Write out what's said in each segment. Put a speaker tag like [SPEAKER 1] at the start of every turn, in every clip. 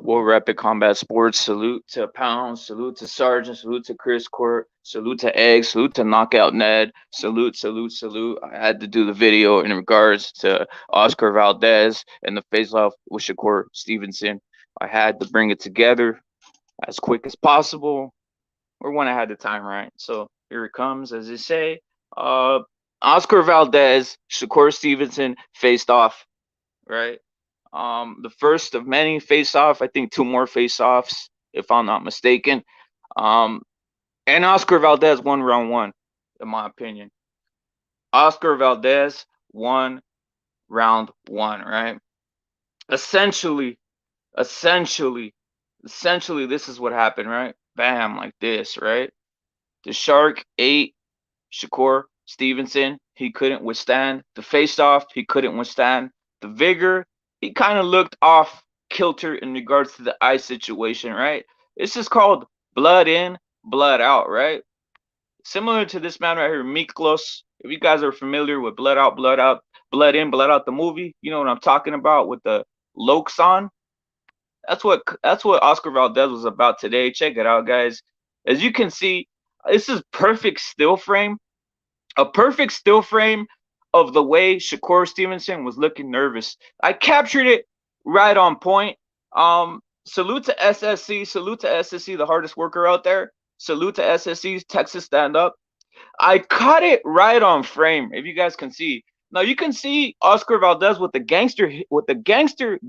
[SPEAKER 1] We'll rep it combat sports. Salute to Pound. Salute to Sergeant. Salute to Chris Court. Salute to Egg. Salute to Knockout Ned. Salute, salute, salute. I had to do the video in regards to Oscar Valdez and the face-off with Shakur Stevenson. I had to bring it together as quick as possible, or when I had the time, right? So here it comes, as they say. Oscar Valdez, Shakur Stevenson faced off, right? The first of many face-off. I think two more face-offs, if I'm not mistaken. Um, and Oscar Valdez won round one, in my opinion. Oscar Valdez won round one, right? Essentially, essentially, essentially, this is what happened, right? Bam, like this, right? The Shark ate Shakur Stevenson. He couldn't withstand the face-off. He couldn't withstand the vigor. He kind of looked off kilter in regards to the eye situation, right? This is called blood in, blood out, right? Similar to this man right here, Miklos. If you guys are familiar with Blood Out, Blood Out, Blood In, Blood Out, the movie, you know what I'm talking about with the Lokes on. That's what Oscar Valdez was about today. Check it out, guys. As you can see, this is perfect still frame. A perfect still frame of the way Shakur Stevenson was looking nervous. I captured it right on point. Salute to SSC. Salute to SSC, the hardest worker out there. Salute to SSC's Texas Stand Up. I caught it right on frame. If you guys can see. Now you can see Oscar Valdez with the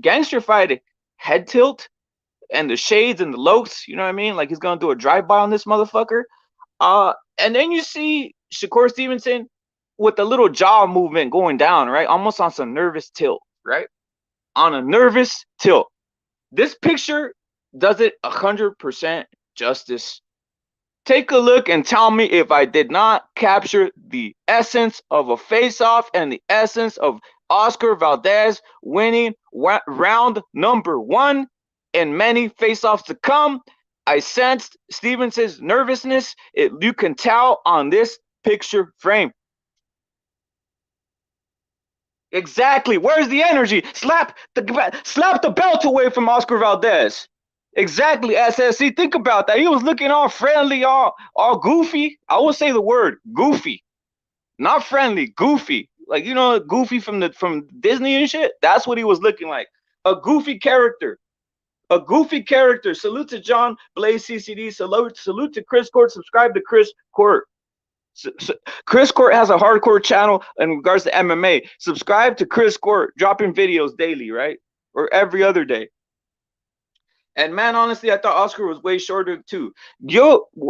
[SPEAKER 1] gangster-fied head tilt and the shades and the lokes. You know what I mean? Like he's gonna do a drive-by on this motherfucker. And then you see Shakur Stevenson with the little jaw movement going down, right? Almost on some nervous tilt, right? On a nervous tilt. This picture does it 100% justice. Take a look and tell me if I did not capture the essence of a face-off and the essence of Oscar Valdez winning round number one and many face-offs to come. I sensed Stevenson's nervousness. You can tell on this picture frame. Exactly. Where's the energy? Slap the belt away from Oscar Valdez. Exactly, SSC. Think about that. He was looking all friendly, all goofy. I will say the word goofy, not friendly, goofy. Like you know, Goofy from Disney and shit. That's what he was looking like. A goofy character. A goofy character. Salute to John Blaze CCD. Salute to Chris Court. Subscribe to Chris Court. Chris Court has a hardcore channel in regards to MMA. Subscribe to Chris Court, dropping videos daily, right? Or every other day. And man, honestly, I thought Oscar was way shorter too.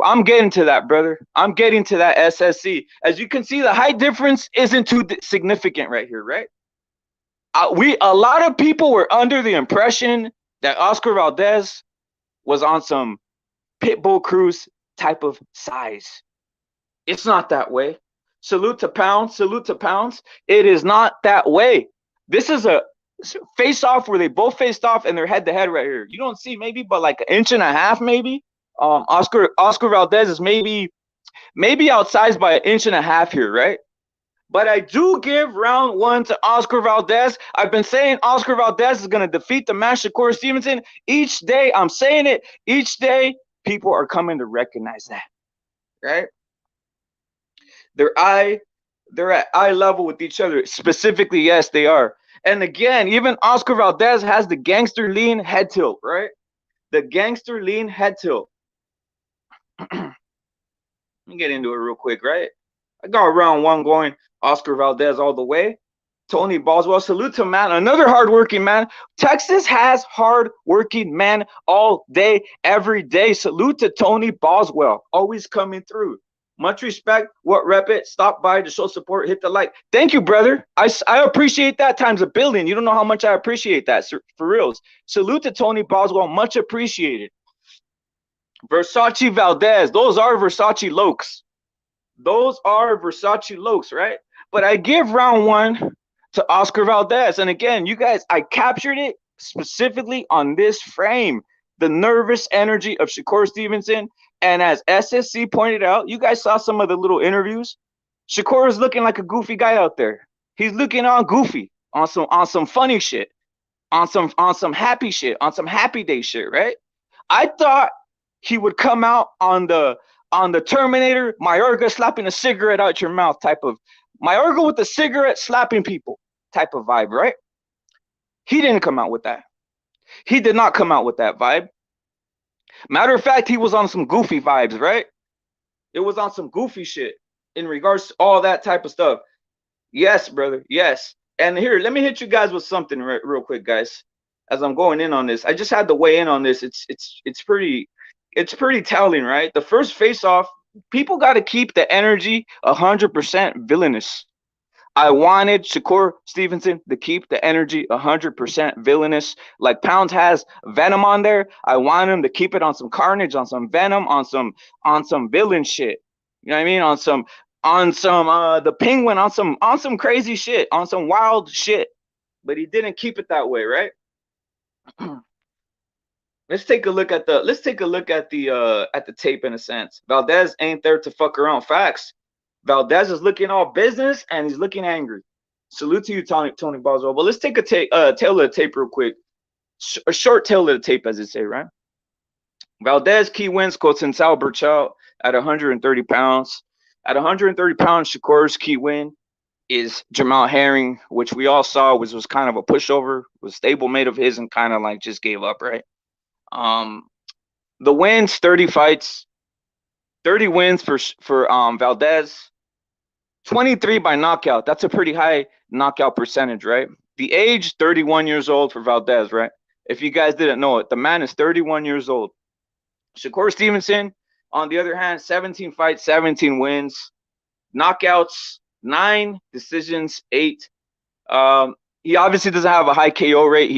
[SPEAKER 1] I'm getting to that, brother. I'm getting to that SSC. As you can see, the height difference isn't too significant right here, right? A lot of people were under the impression that Oscar Valdez was on some Pitbull Cruz type of size. It's not that way. Salute to Pounds. Salute to Pounds. It is not that way. This is a face-off where they both faced off and they're head-to-head right here. You don't see maybe but like an inch and a half maybe. Oscar Valdez is maybe outsized by an inch and a half here, right? But I do give round one to Oscar Valdez. I've been saying Oscar Valdez is going to defeat the man Shakur Stevenson. Each day, I'm saying it. Each day, people are coming to recognize that, right? They're at eye level with each other. Specifically, yes, they are. And again, even Oscar Valdez has the gangster lean head tilt, right? The gangster lean head tilt. Let me get into it real quick, right? I got round one going. Oscar Valdez all the way. Tony Boswell, salute to man. Another hardworking man. Texas has hardworking men all day, every day. Salute to Tony Boswell, always coming through. Much respect. What rep it? Stop by to show support. Hit the like. Thank you, brother. I appreciate that times a billion. You don't know how much I appreciate that, for reals. Salute to Tony Boswell. Much appreciated. Versace Valdez. Those are Versace lokes. Those are Versace lokes, right? But I give round one to Oscar Valdez. And again, you guys, I captured it specifically on this frame. The nervous energy of Shakur Stevenson. And as SSC pointed out, you guys saw some of the little interviews. Shakur is looking like a goofy guy out there. He's looking all goofy on some funny shit. on some happy shit, on some happy day shit, right? I thought he would come out on the Terminator, Mayorga slapping a cigarette out your mouth type of Mayorga with a cigarette slapping people type of vibe, right? He didn't come out with that. He did not come out with that vibe. Matter of fact, he was on some goofy vibes, right? It was on some goofy shit in regards to all that type of stuff. Yes, brother. Yes. And here, let me hit you guys with something real quick, guys. As I'm going in on this, I just had to weigh in on this. It's pretty telling, right? The first face off, people got to keep the energy 100% villainous. I wanted Shakur Stevenson to keep the energy 100% villainous. Like Pounds has Venom on there. I want him to keep it on some carnage, on some Venom, on some villain shit. You know what I mean? On some the Penguin, on some crazy shit, on some wild shit. But he didn't keep it that way, right? Let's take a look at the tape in a sense. Valdez ain't there to fuck around. Facts. Valdez is looking all business and he's looking angry. Salute to you, Tony Boswell. But let's take a tail of the tape real quick. A short tail of the tape, as they say, right? Valdez key wins Cotzensal Burchell at 130 pounds. At 130 pounds, Shakur's key win is Jamal Herring, which we all saw was kind of a pushover, was stablemate of his and kind of like just gave up, right? The wins, 30 fights, 30 wins for Valdez, 23 by knockout. That's a pretty high knockout percentage, right? The age, 31 years old for Valdez, right? If you guys didn't know it, the man is 31 years old. Shakur Stevenson, on the other hand, 17 fights, 17 wins, knockouts, 9 decisions, 8. He obviously doesn't have a high KO rate.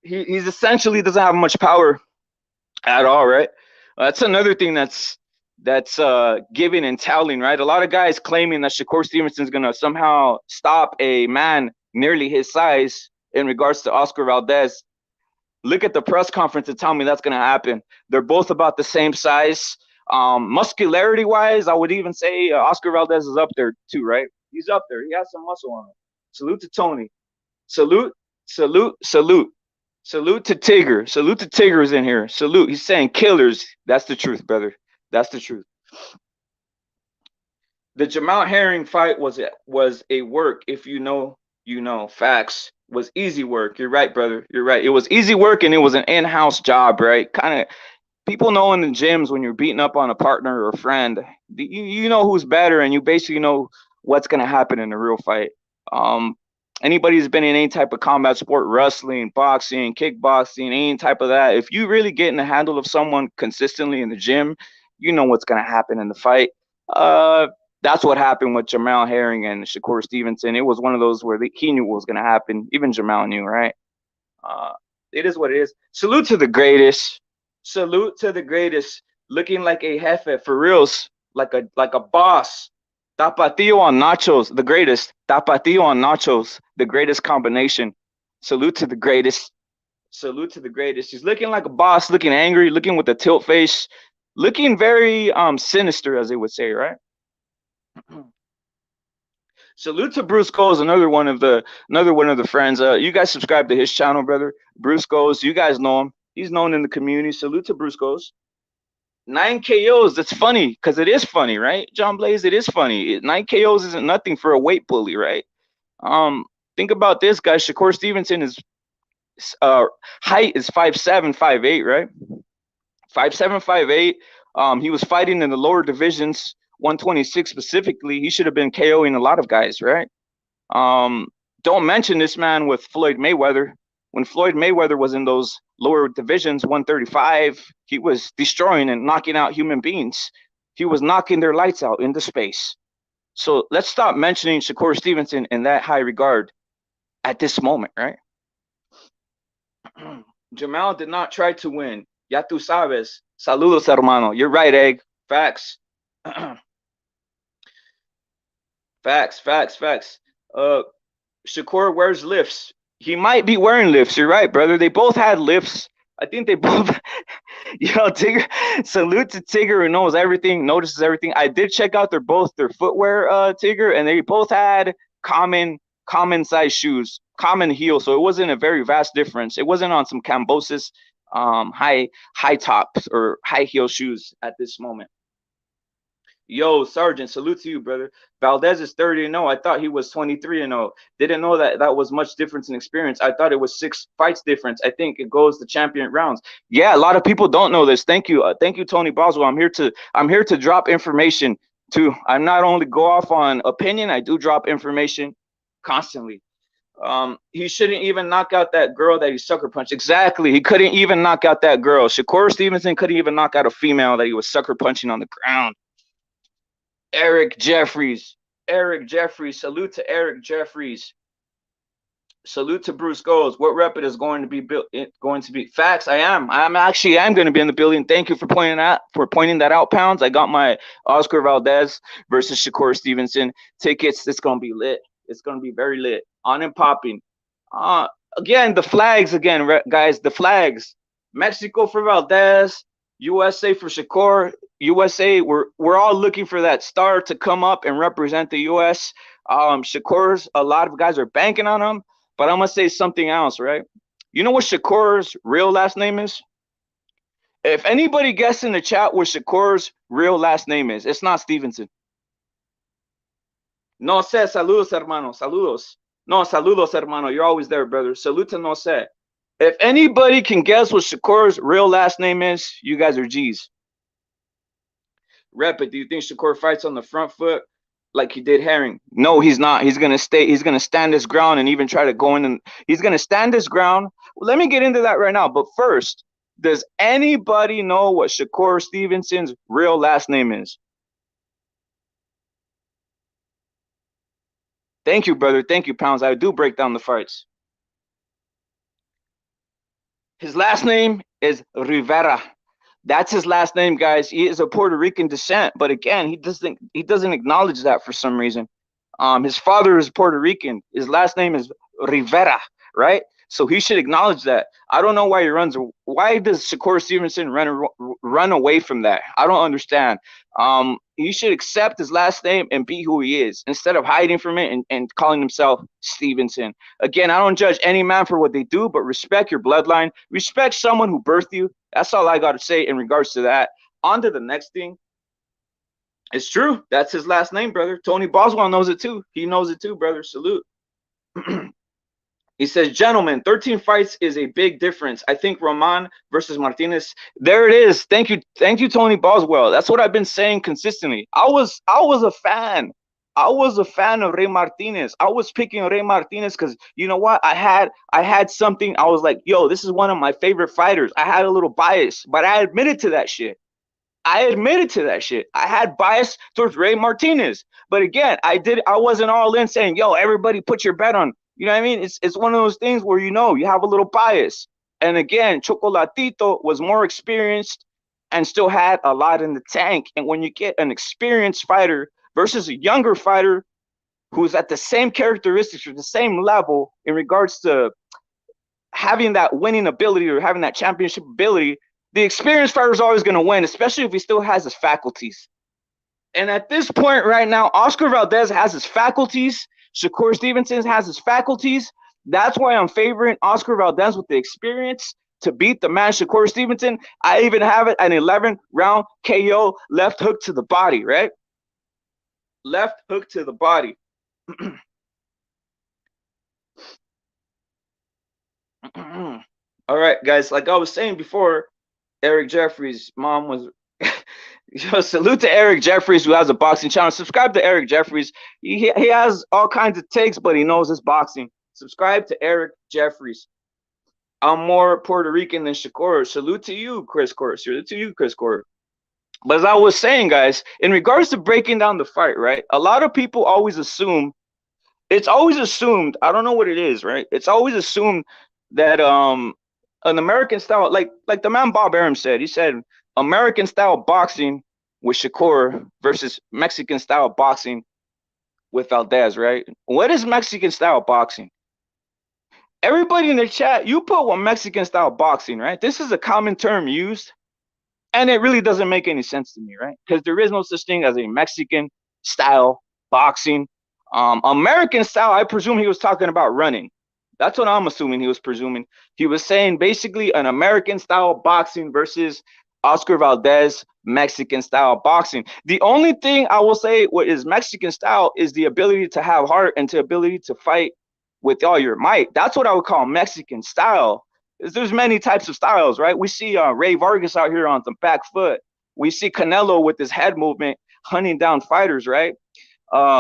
[SPEAKER 1] He's essentially doesn't have much power at all, right? That's another thing that's giving and telling, right? A lot of guys claiming that Shakur Stevenson's gonna somehow stop a man nearly his size in regards to Oscar Valdez. Look at the press conference and tell me that's gonna happen. They're both about the same size. Muscularity wise, I would even say Oscar Valdez is up there too, right? He's up there. He has some muscle on him. Salute to Tony. Salute, salute, salute. Salute to Tigger. Salute to Tigger's in here. Salute. He's saying killers. That's the truth, brother. That's the truth. The Jamal Herring fight was a work. If you know, you know. Facts. Was easy work. You're right, brother. You're right. It was easy work and it was an in-house job, right? Kind of people know in the gyms when you're beating up on a partner or a friend, you know who's better and you basically know what's gonna happen in the real fight. Anybody who's been in any type of combat sport, wrestling, boxing, kickboxing, any type of that, if you really get in the handle of someone consistently in the gym, you know what's gonna happen in the fight. That's what happened with Jamal Herring and Shakur Stevenson. It was one of those where he knew what was gonna happen. Even Jamal knew, right? Uh, it is what it is. Salute to the greatest. Salute to the greatest. Looking like a jefe for reals, like a boss. Tapatio on nachos, the greatest. Tapatio on nachos, the greatest combination. Salute to the greatest. Salute to the greatest. He's looking like a boss, looking angry, looking with a tilt face, looking very sinister, as they would say, right? Salute to Bruce Coles, another one of the friends. You guys subscribe to his channel, brother. Bruce Coles, you guys know him. He's known in the community. Salute to Bruce Coles. 9 KOs. That's funny because it is funny, right? John Blaze, it is funny. 9 KOs isn't nothing for a weight bully, right? Think about this, guys. Shakur Stevenson is height is 5'7", 5'8", right? 5'7", 5'8". He was fighting in the lower divisions, 126 specifically. He should have been KOing a lot of guys, right? Don't mention this man with Floyd Mayweather. When Floyd Mayweather was in those lower divisions, 135, he was destroying and knocking out human beings. He was knocking their lights out into space. So let's stop mentioning Shakur Stevenson in that high regard at this moment, right? Jamal did not try to win. Ya tú sabes. Saludos, hermano. You're right, Egg. Facts. Facts. Shakur wears lifts. He might be wearing lifts. You're right, brother. They both had lifts. I think they both, Tigger. Salute to Tigger who knows everything, notices everything. I did check out their footwear, Tigger, and they both had common common size shoes, common heel. So it wasn't a very vast difference. It wasn't on some Cambosis high tops or high heel shoes at this moment. Yo, Sergeant, salute to you, brother. Valdez is 30-0. I thought he was 23-0. Didn't know that that was much difference in experience. I thought it was 6 fights difference. I think it goes to champion rounds. Yeah, a lot of people don't know this. Thank you, Tony Boswell. I'm here to drop information too. I'm not only go off on opinion. I do drop information constantly. He shouldn't even knock out that girl that he sucker punched. Exactly. He couldn't even knock out that girl. Shakur Stevenson couldn't even knock out a female that he was sucker punching on the ground. Eric Jeffries. Salute to Eric Jeffries. Salute to Bruce Goes. What rep it is going to be built? Going to be facts. I'm actually going to be in the building. Thank you for pointing that out. Pounds. I got my Oscar Valdez versus Shakur Stevenson tickets. It's gonna be lit. It's gonna be very lit. On and popping. Again, the flags. Again, guys. The flags. Mexico for Valdez. USA for Shakur. USA, we're all looking for that star to come up and represent the US. Shakur's, a lot of guys are banking on him, but I'm gonna say something else, right? You know what Shakur's real last name is? If anybody guesses in the chat what Shakur's real last name is, it's not Stevenson. No sé, saludos, hermano, saludos. No, saludos, hermano. You're always there, brother. Salute, no sé. If anybody can guess what Shakur's real last name is, you guys are G's. Rep it. Do you think Shakur fights on the front foot like he did Herring? No, he's not. He's gonna stay. He's gonna stand his ground and even try to go in. And he's gonna stand his ground. Well, let me get into that right now. But first, does anybody know what Shakur Stevenson's real last name is? Thank you, brother. Thank you, Pounds. I do break down the fights. His last name is Rivera. That's his last name, guys. He is of Puerto Rican descent, but again, he doesn't acknowledge that for some reason. His father is Puerto Rican. His last name is Rivera, right? So he should acknowledge that. I don't know why he runs. Why does Shakur Stevenson run away from that? I don't understand. He should accept his last name and be who he is instead of hiding from it and calling himself Stevenson. Again, I don't judge any man for what they do, but respect your bloodline. Respect someone who birthed you. That's all I got to say in regards to that. On to the next thing. It's true. That's his last name, brother. Tony Boswell knows it too. He knows it too, brother. Salute. He says, gentlemen, 13 fights is a big difference. I think Roman versus Martinez. There it is. Thank you, Tony Boswell. That's what I've been saying consistently. I was a fan. I was a fan of Rey Martinez. I was picking Rey Martinez because you know what? I had something. I was like, yo, this is one of my favorite fighters. I had a little bias, but I admitted to that shit. I had bias towards Rey Martinez. But again, I wasn't all in saying, yo, everybody put your bet on. You know what I mean? It's one of those things where you have a little bias. And again, Chocolatito was more experienced and still had a lot in the tank. And when you get an experienced fighter versus a younger fighter who's at the same characteristics or the same level in regards to having that winning ability or having that championship ability, the experienced fighter is always going to win, especially if he still has his faculties. And at this point right now, Oscar Valdez has his faculties. Shakur Stevenson has his faculties. That's why I'm favoring Oscar Valdez with the experience to beat the man Shakur Stevenson. I even have it an 11-round KO, left hook to the body, right? Left hook to the body. All right, guys. Like I was saying before, Eric Jeffries' mom was. Salute to Eric Jeffries, who has a boxing channel. Subscribe to Eric Jeffries. He has all kinds of takes, but he knows his boxing. Subscribe to Eric Jeffries. I'm more Puerto Rican than Shakur. Salute to you, Chris Court. Salute to you, Chris Court. But as I was saying, guys, in regards to breaking down the fight, right? A lot of people always assume, it's always assumed, I don't know what it is, right? It's always assumed that an American style, like the man Bob Arum said, he said, American style boxing with Shakur versus Mexican style boxing with Valdez, right? What is Mexican style boxing? Everybody in the chat, you put what Mexican style boxing, right? This is a common term used, and it really doesn't make any sense to me, right? Because there is no such thing as a Mexican style boxing. American style, I presume he was talking about running. That's what I'm assuming he was presuming. He was saying basically an American style boxing versus Oscar Valdez Mexican style boxing. The only thing I will say what is Mexican style is the ability to have heart and the ability to fight with all your might. That's what I would call Mexican style. There's many types of styles, right? We see Ray Vargas out here on the back foot. We see Canelo with his head movement hunting down fighters, right?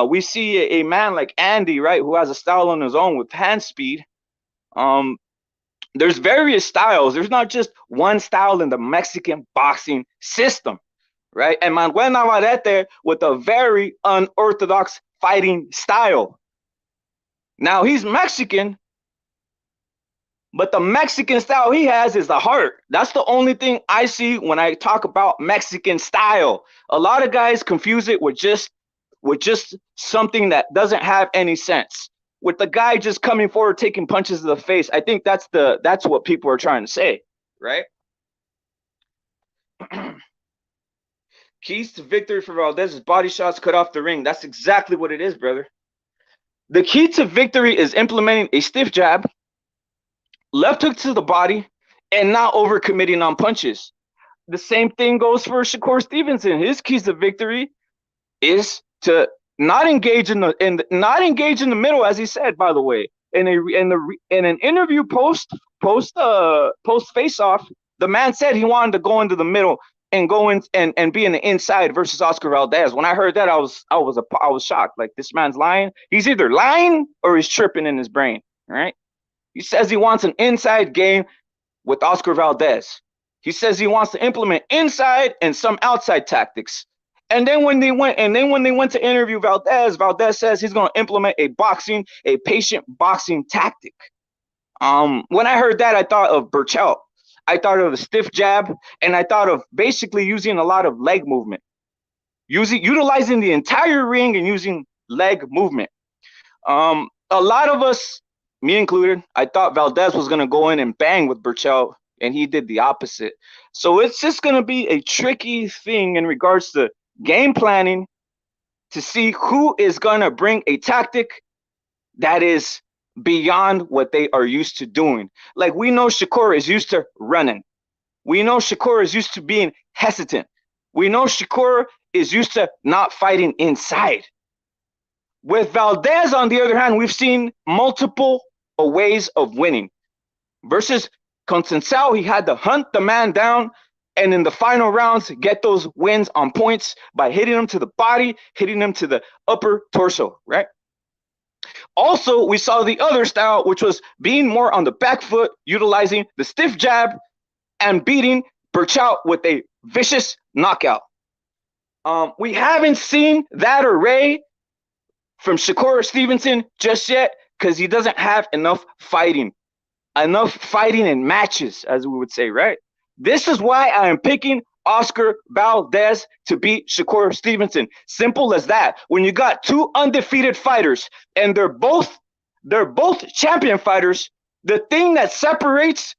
[SPEAKER 1] We see a man like Andy, right, who has a style on his own with hand speed. Um, there's various styles. There's not just one style in the Mexican boxing system, right? And Manuel Navarrete with a very unorthodox fighting style. Now he's Mexican, but the Mexican style he has is the heart. That's the only thing I see when I talk about Mexican style. A lot of guys confuse it with just something that doesn't have any sense. With the guy just coming forward, taking punches to the face. I think that's what people are trying to say, right? Keys to victory for Valdez is body shots cut off the ring. That's exactly what it is, brother. The key to victory is implementing a stiff jab, left hook to the body, and not overcommitting on punches. The same thing goes for Shakur Stevenson. His keys to victory is to not engage in the middle, as he said, by the way. In an interview post face off, the man said he wanted to go into the middle and go in and be in the inside versus Oscar Valdez. When I heard that, I was shocked. Like, this man's lying. He's either lying or he's tripping in his brain. Right? He says he wants an inside game with Oscar Valdez. He says he wants to implement inside and some outside tactics. And then when they went to interview Valdez, Valdez says he's going to implement a patient boxing tactic. When I heard that, I thought of Burchell. I thought of a stiff jab, and I thought of basically using a lot of leg movement, utilizing the entire ring and using leg movement. A lot of us, me included, I thought Valdez was going to go in and bang with Burchell, and he did the opposite. So it's just going to be a tricky thing in regards to game planning to see who is going to bring a tactic that is beyond what they are used to doing. Like, we know Shakur is used to running. We know Shakur is used to being hesitant. We know Shakur is used to not fighting inside. With Valdez, on the other hand, we've seen multiple ways of winning. Versus Conceição, he had to hunt the man down and in the final rounds get those wins on points by hitting him to the body, hitting him to the upper torso, right? Also, we saw the other style, which was being more on the back foot, utilizing the stiff jab and beating Burchell with a vicious knockout. We haven't seen that array from Shakur Stevenson just yet because he doesn't have enough fighting in matches, as we would say, right? This is why I am picking Oscar Valdez to beat Shakur Stevenson. Simple as that. When you got two undefeated fighters and they're both champion fighters, the thing that separates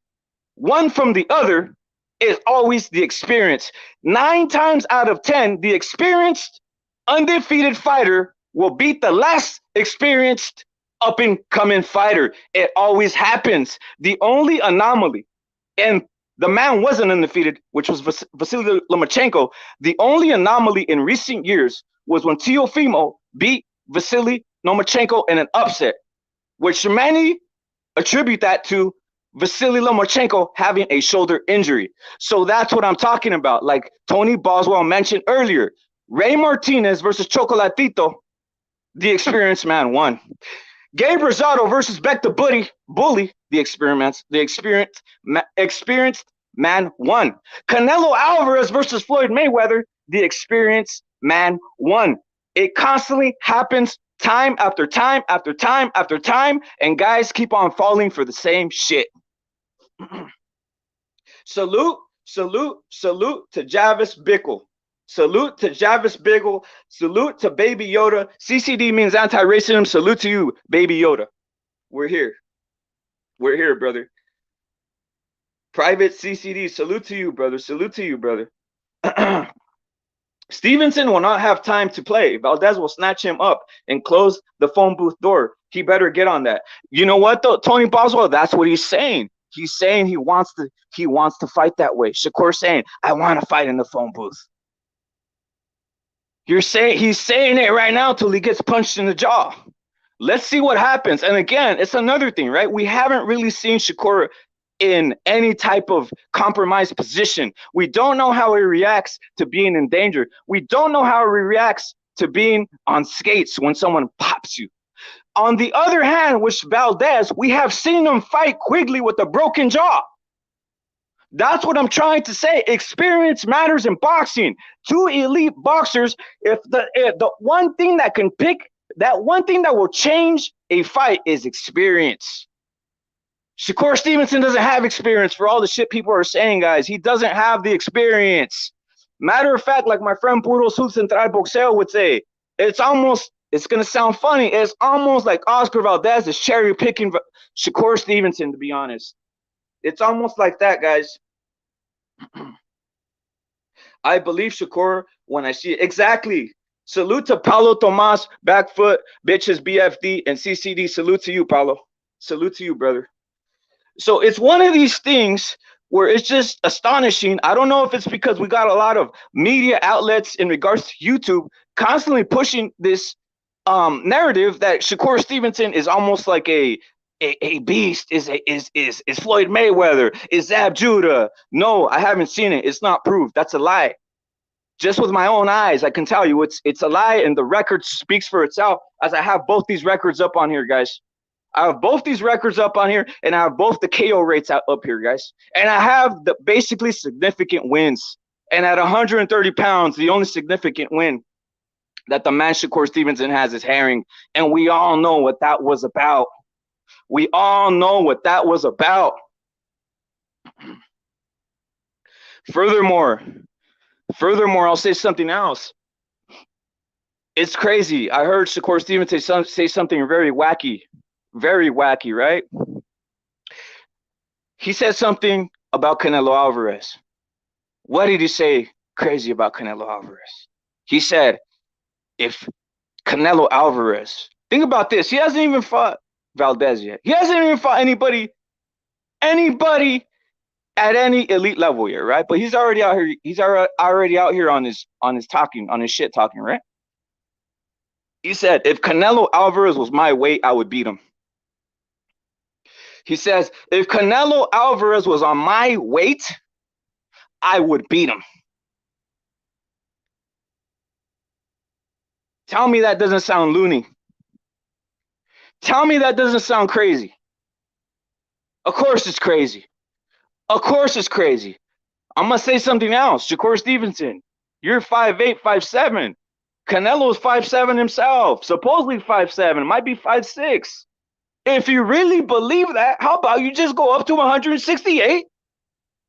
[SPEAKER 1] one from the other is always the experience. 9 times out of 10, the experienced undefeated fighter will beat the less experienced up-and-coming fighter. It always happens. The only anomaly, and the man wasn't undefeated, which was Vasily Lomachenko. The only anomaly in recent years was when Teofimo beat Vasily Lomachenko in an upset, which many attribute that to Vasily Lomachenko having a shoulder injury. So that's what I'm talking about. Like Tony Boswell mentioned earlier, Ray Martinez versus Chocolatito, the experienced man won. Gabe Rosado versus Beck the Bully, the experienced man won. Canelo Alvarez versus Floyd Mayweather, the experienced man won. It constantly happens time after time after time after time, and guys keep on falling for the same shit. Salute to Javis Bickle. Salute to Javis Bickle. Salute to Baby Yoda. CCD means anti-racism. Salute to you, Baby Yoda. We're here. We're here, brother. Private CCD. Salute to you, brother. Salute to you, brother. Stevenson will not have time to play. Valdez will snatch him up and close the phone booth door. He better get on that. You know what though, Tony Boswell? That's what he's saying. He's saying he wants to fight that way. Shakur saying, I want to fight in the phone booth. He's saying it right now till he gets punched in the jaw. Let's see what happens. And again, it's another thing, right? We haven't really seen Shakur in any type of compromised position. We don't know how he reacts to being in danger. We don't know how he reacts to being on skates when someone pops you. On the other hand, with Valdez, we have seen him fight Quigley with a broken jaw. That's what I'm trying to say. Experience matters in boxing. Two elite boxers, if the one thing that can pick, that one thing that will change a fight is experience. Shakur Stevenson doesn't have experience for all the shit people are saying, guys. He doesn't have the experience. Matter of fact, like my friend Puro Sud Central Boxeo would say, it's going to sound funny, it's almost like Oscar Valdez is cherry picking Shakur Stevenson, to be honest. It's almost like that, guys. I believe Shakur when I see it. Exactly. Salute to Paulo Tomas, Backfoot, Bitches, BFD, and CCD. Salute to you, Paulo. Salute to you, brother. So it's one of these things where it's just astonishing. I don't know if it's because we got a lot of media outlets in regards to YouTube constantly pushing this narrative that Shakur Stevenson is almost like a beast, is Floyd Mayweather, is Zab Judah. No, I haven't seen it. It's not proved. That's a lie. Just with my own eyes, I can tell you it's a lie, and the record speaks for itself, as I have both these records up on here, guys. I have both these records up on here, and I have both the KO rates up here, guys. And I have the basically significant wins. And at 130 pounds, the only significant win that the man Shakur Stevenson has is Herring. And we all know what that was about. We all know what that was about. Furthermore, I'll say something else. It's crazy. I heard Shakur Stevenson say something very wacky, right? He said something about Canelo Alvarez. What did he say crazy about Canelo Alvarez? He said, if Canelo Alvarez, think about this, he hasn't even fought Valdez yet. He hasn't even fought anybody at any elite level yet, right? But he's already out here. He's already out here on his shit talking, right? He said, if Canelo Alvarez was my weight, I would beat him. He says, if Canelo Alvarez was on my weight, I would beat him. Tell me that doesn't sound loony. Tell me that doesn't sound crazy. Of course it's crazy. Of course it's crazy. I'm going to say something else. Shakur Stevenson, you're 5'8", 5'7". Canelo's 5'7" himself. Supposedly 5'7", might be 5'6". If you really believe that, how about you just go up to 168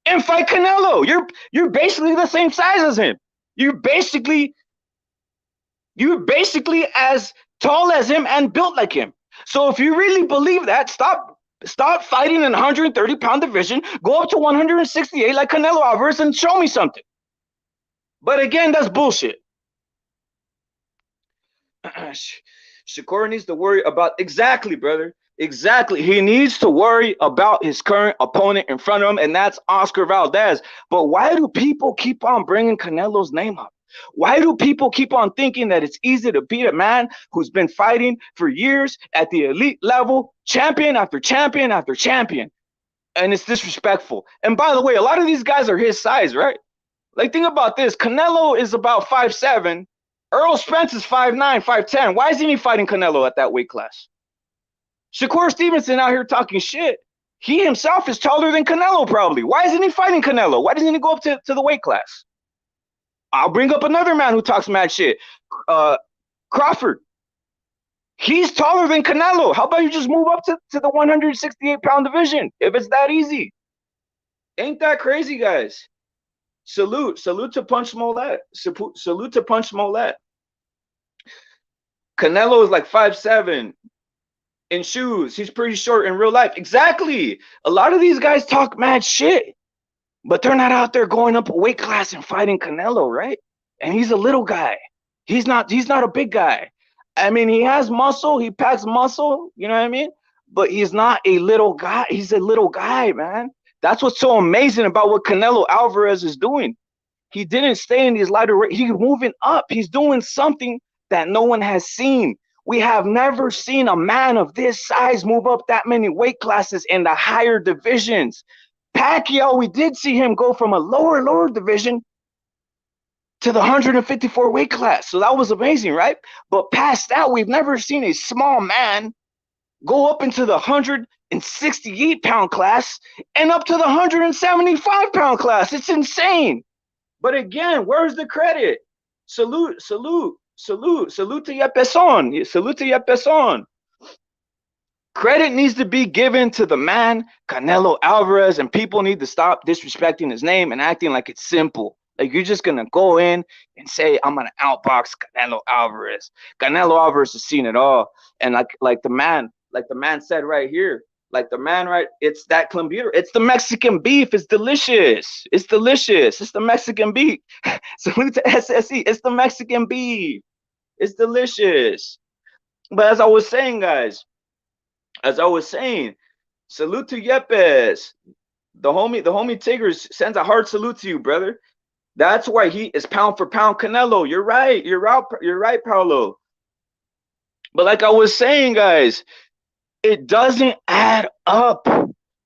[SPEAKER 1] and fight Canelo? You're basically the same size as him. You're basically as tall as him and built like him. So if you really believe that, stop fighting in 130-pound division, go up to 168 like Canelo Alvarez and show me something. But again, that's bullshit. Shakur needs to worry about, exactly, brother. Exactly. He needs to worry about his current opponent in front of him, and that's Oscar Valdez. But why do people keep on bringing Canelo's name up? Why do people keep on thinking that it's easy to beat a man who's been fighting for years at the elite level, champion after champion after champion? And it's disrespectful. And by the way, a lot of these guys are his size, right? Like, think about this. Canelo is about 5'7". Earl Spence is 5'9", 5'10". Why isn't he fighting Canelo at that weight class? Shakur Stevenson out here talking shit. He himself is taller than Canelo probably. Why isn't he fighting Canelo? Why doesn't he go up to the weight class? I'll bring up another man who talks mad shit. Crawford. He's taller than Canelo. How about you just move up to the 168-pound division if it's that easy? Ain't that crazy, guys? Salute to Punch Smollett. Salute to Punch Smollett. Canelo is like 5'7". In shoes, he's pretty short in real life. Exactly. A lot of these guys talk mad shit, but they're not out there going up a weight class and fighting Canelo, right? and he's a little guy. He's not a big guy. I mean, he has muscle, he packs muscle, you know what I mean? But he's not a little guy. He's a little guy, man. That's what's so amazing about what Canelo Alvarez is doing. He didn't stay in these lighter weight. He's moving up. He's doing something that no one has seen. We have never seen a man of this size move up that many weight classes in the higher divisions. Pacquiao, we did see him go from a lower division to the 154 weight class. So that was amazing, right? But past that, we've never seen a small man go up into the 168-pound class and up to the 175-pound class. It's insane. But again, where's the credit? Salute to Yepeson. Salute to Yepeson. Credit needs to be given to the man, Canelo Alvarez, and people need to stop disrespecting his name and acting like it's simple. Like you're just gonna go in and say, I'm gonna outbox Canelo Alvarez. Canelo Alvarez has seen it all. And like the man said right here, it's that computer. It's the Mexican beef. It's delicious. It's delicious. It's the Mexican beef. Salute to SSE. It's the Mexican beef. It's delicious. But as I was saying, guys, salute to Yepes. The homie Tigers sends a heart salute to you, brother. That's why he is pound for pound Canelo. You're right, Paulo. But like I was saying, guys, it doesn't add up.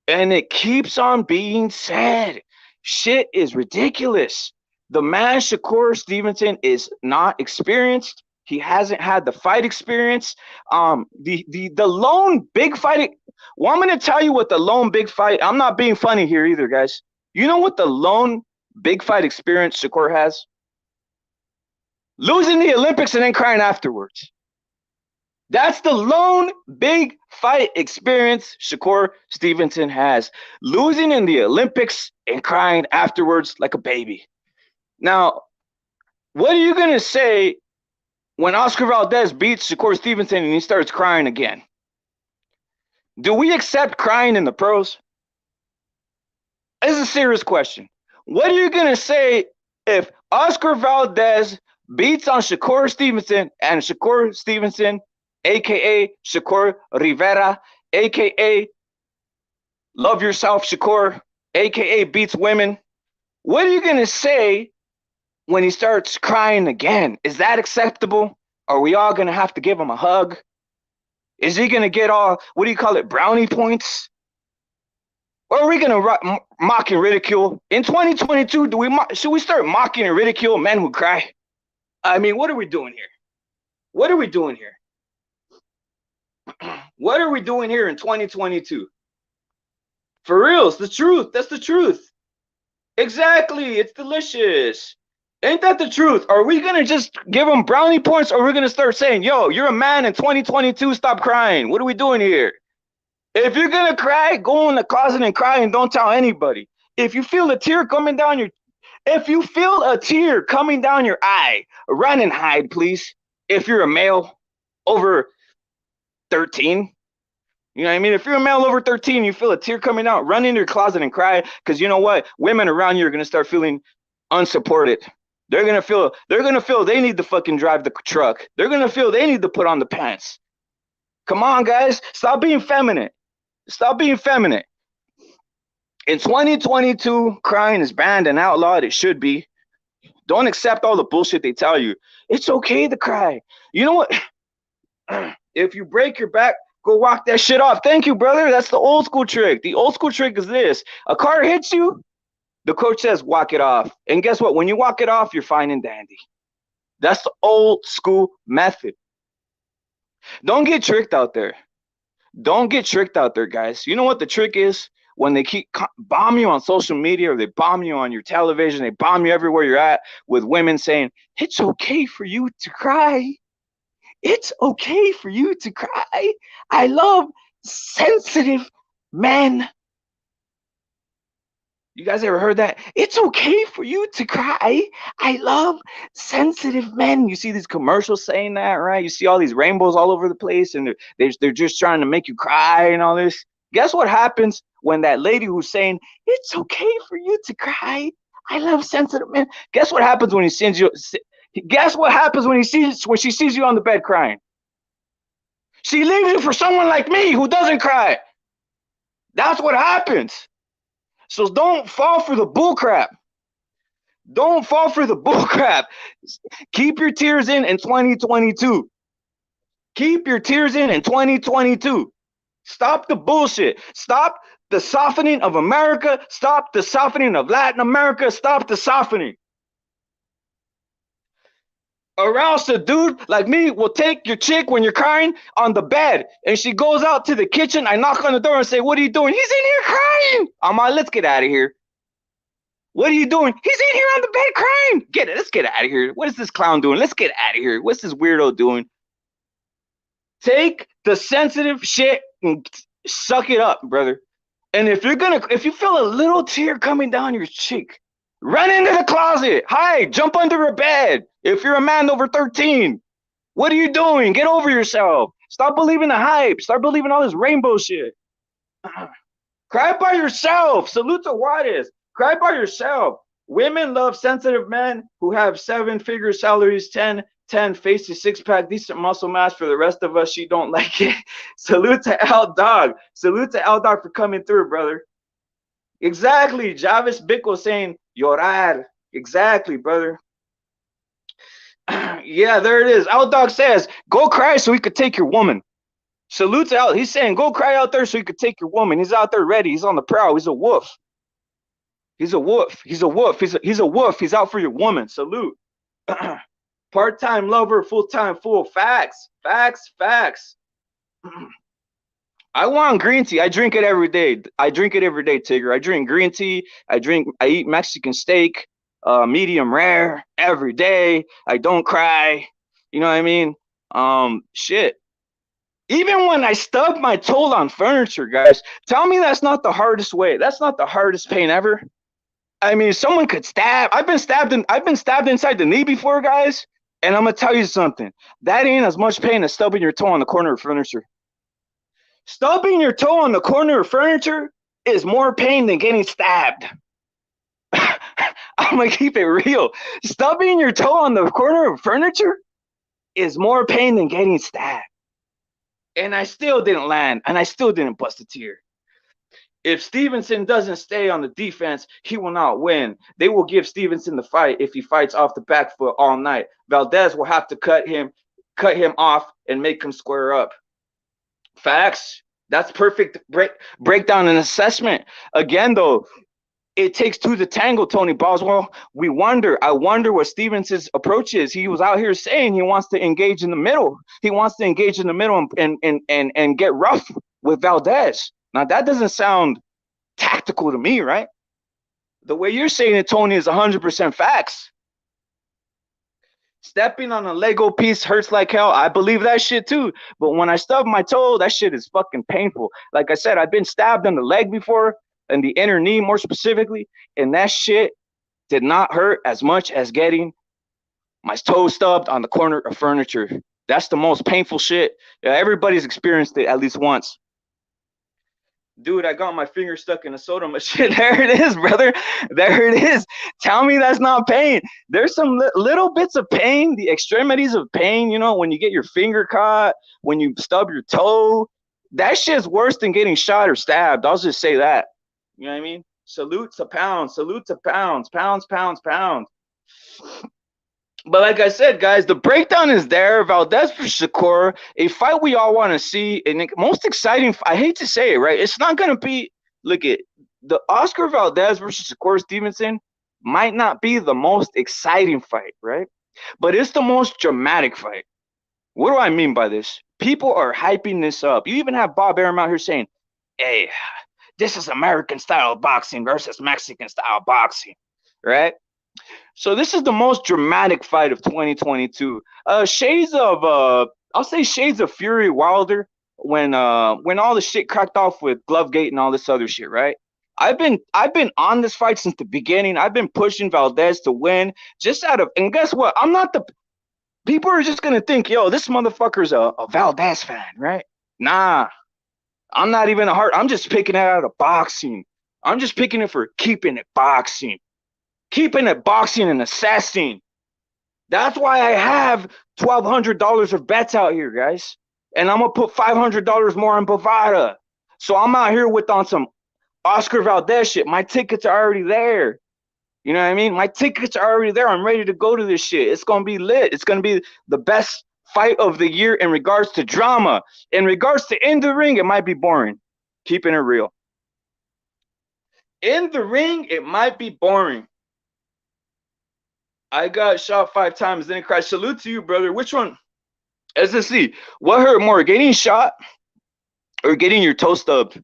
[SPEAKER 1] And it keeps on being said. Shit is ridiculous. The man Shakur Stevenson is not experienced. He hasn't had the fight experience. The lone big fight. Well, I'm gonna tell you what the lone big fight. I'm not being funny here either, guys. You know what the lone big fight experience Shakur has? Losing the Olympics and then crying afterwards. That's the lone big fight experience Shakur Stevenson has. Losing in the Olympics and crying afterwards like a baby. Now, what are you going to say when Oscar Valdez beats Shakur Stevenson and he starts crying again? Do we accept crying in the pros? This is a serious question. What are you going to say if Oscar Valdez beats on Shakur Stevenson and Shakur Stevenson, a.k.a. Shakur Rivera, a.k.a. Love Yourself Shakur, a.k.a. beats women? What are you going to say when he starts crying again? Is that acceptable? Are we all going to have to give him a hug? Is he going to get all, what do you call it, brownie points? Or are we going to mock and ridicule? In 2022, should we start mocking and ridicule men who cry? I mean, what are we doing here? What are we doing here? What are we doing here in 2022? For real, it's the truth. That's the truth. Exactly. It's delicious. Ain't that the truth? Are we going to just give them brownie points, or are we going to start saying, yo, you're a man in 2022, stop crying? What are we doing here? If you're going to cry, go in the closet and cry and don't tell anybody. If you feel a tear coming down your eye, run and hide, please. If you're a male over 13, you know what I mean? If you're a male over 13, you feel a tear coming out, run into your closet and cry, because you know what? Women around you are going to start feeling unsupported. They're going to feel they need to fucking drive the truck. They're going to feel they need to put on the pants. Come on, guys. Stop being feminine. Stop being feminine. In 2022, crying is banned and outlawed. It should be. Don't accept all the bullshit they tell you. It's okay to cry. You know what? If you break your back, go walk that shit off. Thank you, brother. That's the old school trick. The old school trick is this. A car hits you, the coach says, walk it off. And guess what? When you walk it off, you're fine and dandy. That's the old school method. Don't get tricked out there. Don't get tricked out there, guys. You know what the trick is? When they keep bomb you on social media, or they bomb you on your television, they bomb you everywhere you're at with women saying, it's okay for you to cry. It's okay for you to cry. I love sensitive men. You guys ever heard that? It's okay for you to cry. I love sensitive men. You see these commercials saying that, right? You see all these rainbows all over the place, and they're just trying to make you cry and all this. Guess what happens when that lady who's saying, it's okay for you to cry, I love sensitive men. Guess what happens when he sends you? Guess what happens when she sees you on the bed crying? She leaves you for someone like me who doesn't cry. That's what happens. So don't fall for the bullcrap. Don't fall for the bullcrap. Keep your tears in 2022. Keep your tears in 2022. Stop the bullshit. Stop the softening of America. Stop the softening of Latin America. Stop the softening. Or else a dude like me will take your chick when you're crying on the bed and she goes out to the kitchen. I knock on the door and say, what are you doing? He's in here crying. I'm like, let's get out of here. What are you doing? He's in here on the bed crying. Let's get out of here. What is this clown doing? Let's get out of here. What's this weirdo doing? Take the sensitive shit and suck it up, brother. And if you feel a little tear coming down your cheek, run into the closet. Hide. Jump under a bed. If you're a man over 13, what are you doing? Get over yourself. Stop believing the hype. Start believing all this rainbow shit. Cry by yourself. Salute to Juarez. Cry by yourself. Women love sensitive men who have 7-figure salaries, 10 faces, 6-pack, decent muscle mass. For the rest of us, she don't like it. Salute to L Dog. Salute to L Dog for coming through, brother. Exactly. Javis Bickle saying, llorar. Exactly, brother. Yeah, there it is. L Dog says, go cry so we could take your woman. Salute to L. He's saying, go cry out there so you could take your woman. He's out there ready. He's on the prowl. He's a wolf. He's a wolf. He's a wolf. He's a wolf. He's out for your woman. Salute. Part-time lover, full-time fool. Facts. Facts. Facts. I want green tea. I drink it every day. I drink it every day, Tigger. I drink green tea. I eat Mexican steak, medium rare every day. I don't cry. You know what I mean? Shit. Even when I stub my toe on furniture, guys, tell me that's not the hardest way. That's not the hardest pain ever. I mean, someone could stab. I've been stabbed inside the knee before, guys. And I'm gonna tell you something. That ain't as much pain as stubbing your toe on the corner of furniture. Stubbing your toe on the corner of furniture is more pain than getting stabbed. I'm gonna keep it real. Stubbing your toe on the corner of furniture is more pain than getting stabbed. And I still didn't land, and I still didn't bust a tear. If Stevenson doesn't stay on the defense, he will not win. They will give Stevenson the fight if he fights off the back foot all night. Valdez will have to cut him off and make him square up. Facts. That's perfect breakdown and assessment. Again, though, it takes two to tango, Tony Boswell. I wonder what Stevenson's approach is. He was out here saying he wants to engage in the middle. He wants to engage in the middle and get rough with Valdez. Now, that doesn't sound tactical to me, right? The way you're saying it, Tony, is 100% facts. Stepping on a Lego piece hurts like hell. I believe that shit too. But when I stub my toe, that shit is fucking painful. Like I said, I've been stabbed in the leg before, in the inner knee more specifically, and that shit did not hurt as much as getting my toe stubbed on the corner of furniture. That's the most painful shit. Everybody's experienced it at least once. Dude, I got my finger stuck in a soda machine. There it is, brother. There it is. Tell me that's not pain. There's some little bits of pain, the extremities of pain, when you get your finger caught, when you stub your toe. That shit's worse than getting shot or stabbed. I'll just say that. You know what I mean? Salute to pounds. Salute to pounds. Pounds, pounds, pounds. But like I said, guys, the breakdown is there. Valdez for Shakur, a fight we all want to see. And most exciting, I hate to say it, right? It's not going to be, look at the Oscar Valdez versus Shakur Stevenson might not be the most exciting fight, right? But it's the most dramatic fight. What do I mean by this? People are hyping this up. You even have Bob Arum out here saying, hey, this is American style boxing versus Mexican style boxing, right? So this is the most dramatic fight of 2022. Shades of I'll say shades of Fury Wilder when all the shit cracked off with Glovegate and all this other shit, right? I've been on this fight since the beginning. I've been pushing Valdez to win just out of, and guess what? I'm not the people are just gonna think, yo, this motherfucker's a Valdez fan, right? Nah, I'm not even I'm just picking it out of boxing. I'm just picking it for keeping it boxing. Keeping it boxing and assessing. That's why I have $1,200 of bets out here, guys. And I'm gonna put $500 more on Bovada. So I'm out here with on some Oscar Valdez shit. My tickets are already there. You know what I mean? My tickets are already there. I'm ready to go to this shit. It's gonna be lit. It's gonna be the best fight of the year in regards to drama. In regards to in the ring, it might be boring. Keeping it real. In the ring, it might be boring. I got shot 5 times, didn't cry. Salute to you, brother. Which one? Let's see. What hurt more, getting shot or getting your toe stubbed?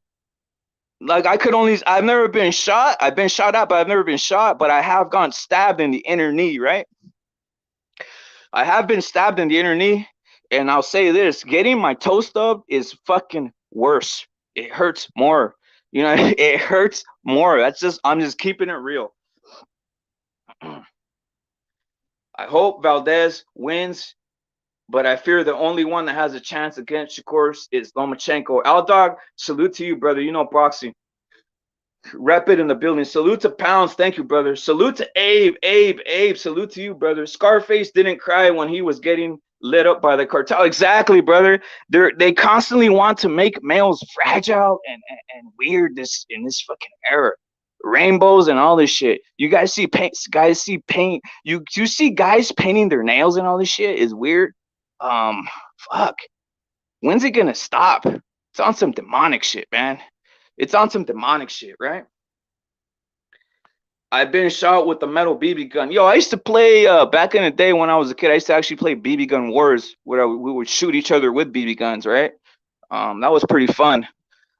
[SPEAKER 1] Like I've never been shot. I've been shot at, but I've never been shot. But I have gone stabbed in the inner knee, right? I have been stabbed in the inner knee, and I'll say this: getting my toe stubbed is fucking worse. It hurts more. You know, it hurts more. I'm just keeping it real. I hope Valdez wins, but I fear the only one that has a chance against Shakur is Lomachenko. Aldog, salute to you, brother. You know boxing. Rep it in the building. Salute to Pounds. Thank you, brother. Salute to Abe. Salute to you, brother. Scarface didn't cry when he was getting lit up by the cartel. Exactly, brother. They constantly want to make males fragile and weird in this fucking era. Rainbows and all this shit. You guys see paint. Guys see paint. You see guys painting their nails and all this shit is weird. Fuck. When's it gonna stop? It's on some demonic shit, man. It's on some demonic shit, right? I've been shot with a metal BB gun. Yo, I used to play back in the day when I was a kid. I used to actually play BB gun wars where we would shoot each other with BB guns, right? That was pretty fun.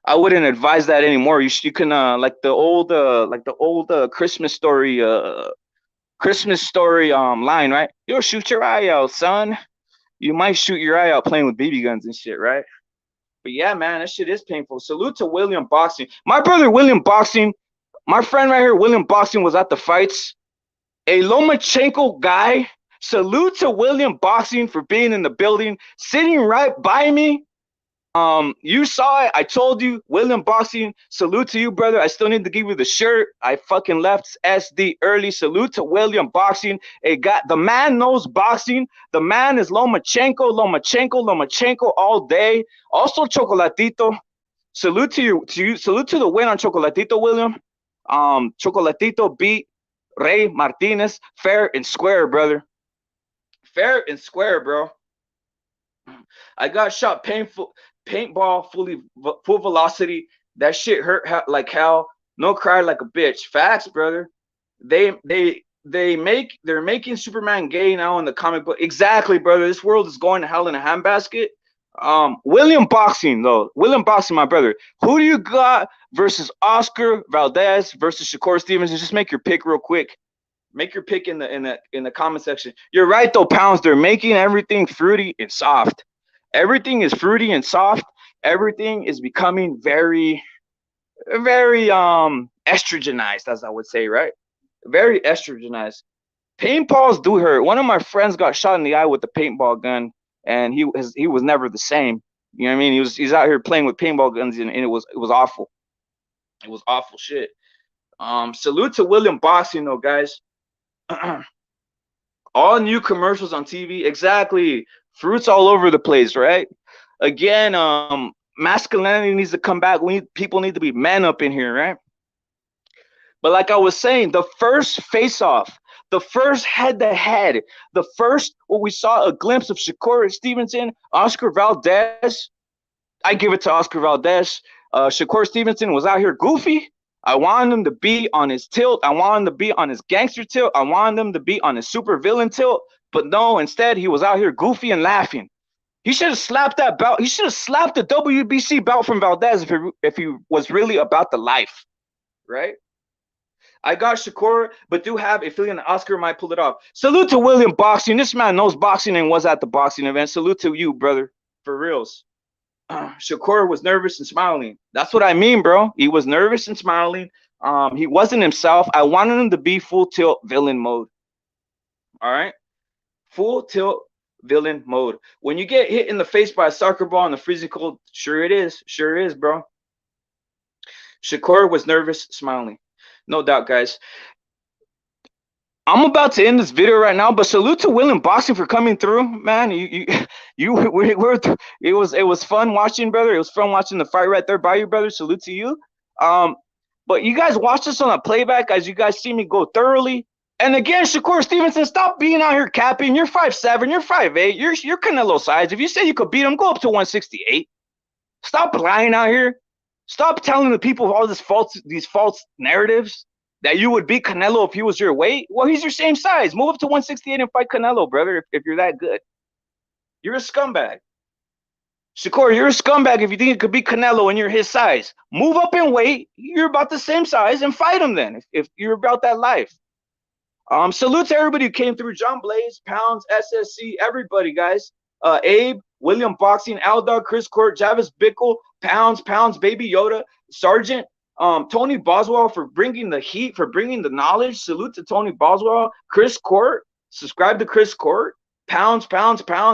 [SPEAKER 1] I wouldn't advise that anymore. You can like the old Christmas story line, right? You'll shoot your eye out, son. You might shoot your eye out playing with BB guns and shit, right? But yeah, man, that shit is painful. Salute to William Boxing. My brother William Boxing, my friend right here, William Boxing, was at the fights. A Lomachenko guy. Salute to William Boxing for being in the building, sitting right by me. You saw it. I told you, William Boxing. Salute to you, brother. I still need to give you the shirt. I fucking left SD early. Salute to William Boxing. The man knows boxing. The man is Lomachenko all day. Also, Chocolatito. Salute to you. Salute to the win on Chocolatito, William. Chocolatito beat Rey Martinez fair and square, brother. Fair and square, bro. I got shot paintball full velocity. That shit hurt like hell. No cry like a bitch. Facts, brother. They're making Superman gay now in the comic book. Exactly, brother. This world is going to hell in a handbasket. William Boxing, though. William Boxing, my brother. Who do you got versus Oscar Valdez versus Shakur Stevenson? Just make your pick real quick. Make your pick in the comment section. You're right though, Pounds. They're making everything fruity and soft. Everything is fruity and soft. Everything is becoming very, very estrogenized, as I would say, right? Very estrogenized. Paintballs do hurt. One of my friends got shot in the eye with the paintball gun, and he was never the same. You know what I mean? He's out here playing with paintball guns, and it was awful. It was awful shit. Salute to William Boxing though, guys. All new commercials on TV. Exactly. Fruits all over the place, right? Again, masculinity needs to come back. People need to be man up in here, right? But like I was saying, the first face-off, the first head-to-head, the first what we saw a glimpse of Shakur Stevenson, Oscar Valdez. I give it to Oscar Valdez. Shakur Stevenson was out here goofy. I wanted him to be on his tilt. I wanted him to be on his gangster tilt. I wanted him to be on his super villain tilt. But no, instead, he was out here goofy and laughing. He should have slapped that belt. He should have slapped the WBC belt from Valdez if he was really about the life, right? I got Shakur, but do have a feeling that Oscar might pull it off. Salute to William Boxing. This man knows boxing and was at the boxing event. Salute to you, brother, for reals. Shakur was nervous and smiling. That's what I mean, bro. He was nervous and smiling. He wasn't himself. I wanted him to be full tilt villain mode. All right? Full tilt villain mode. When you get hit in the face by a soccer ball in the freezing cold, sure it is. Sure is, bro. Shakur was nervous, smiling. No doubt, guys. I'm about to end this video right now, but salute to William Boxing for coming through, man. It was fun watching, brother. It was fun watching the fight right there by you, brother. Salute to you. Um, but you guys watch this on a playback as you guys see me go thoroughly. And again, Shakur Stevenson, stop being out here capping. You're 5'7", you're 5'8", you're Canelo size. If you say you could beat him, go up to 168. Stop lying out here. Stop telling the people all these false narratives that you would beat Canelo if he was your weight. Well, he's your same size. Move up to 168 and fight Canelo, brother, if you're that good. You're a scumbag. Shakur, you're a scumbag if you think you could beat Canelo and you're his size. Move up in weight. You're about the same size and fight him then if you're about that life. Salute to everybody who came through. John Blaze, Pounds, SSC, everybody, guys. Abe, William Boxing, Aldog, Chris Court, Javis Bickle, Pounds, Baby Yoda, Sergeant, Tony Boswell for bringing the heat, for bringing the knowledge. Salute to Tony Boswell, Chris Court. Subscribe to Chris Court. Pounds.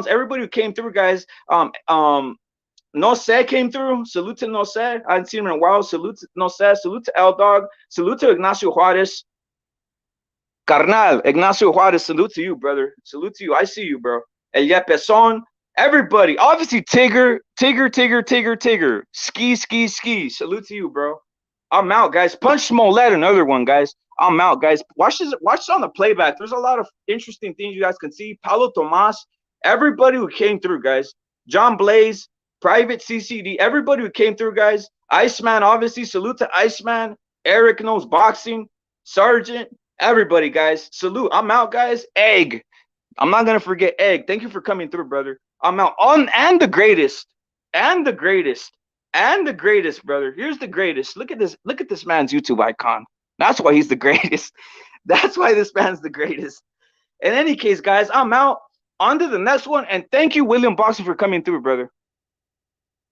[SPEAKER 1] Everybody who came through, guys. No Se came through. Salute to No Se. I hadn't seen him in a while. Salute to No Se. Salute to Aldog. Salute to Ignacio Juarez. Carnal, Ignacio Juarez, salute to you, brother. Salute to you. I see you, bro. El Yapezon, everybody. Obviously, Tigger. Ski. Salute to you, bro. I'm out, guys. Punch Smollett, another one, guys. I'm out, guys. Watch this on the playback. There's a lot of interesting things you guys can see. Paulo Tomas, everybody who came through, guys. John Blaze, Private CCD, everybody who came through, guys. Iceman, obviously. Salute to Iceman. Eric Knows Boxing. Sergeant. Everybody, guys, salute. I'm out, guys. Egg. I'm not going to forget Egg. Thank you for coming through, brother. I'm out. And the greatest, brother. Here's the greatest. Look at this man's YouTube icon. That's why he's the greatest. That's why this man's the greatest. In any case, guys, I'm out. On to the next one. And thank you, William Boxing, for coming through, brother.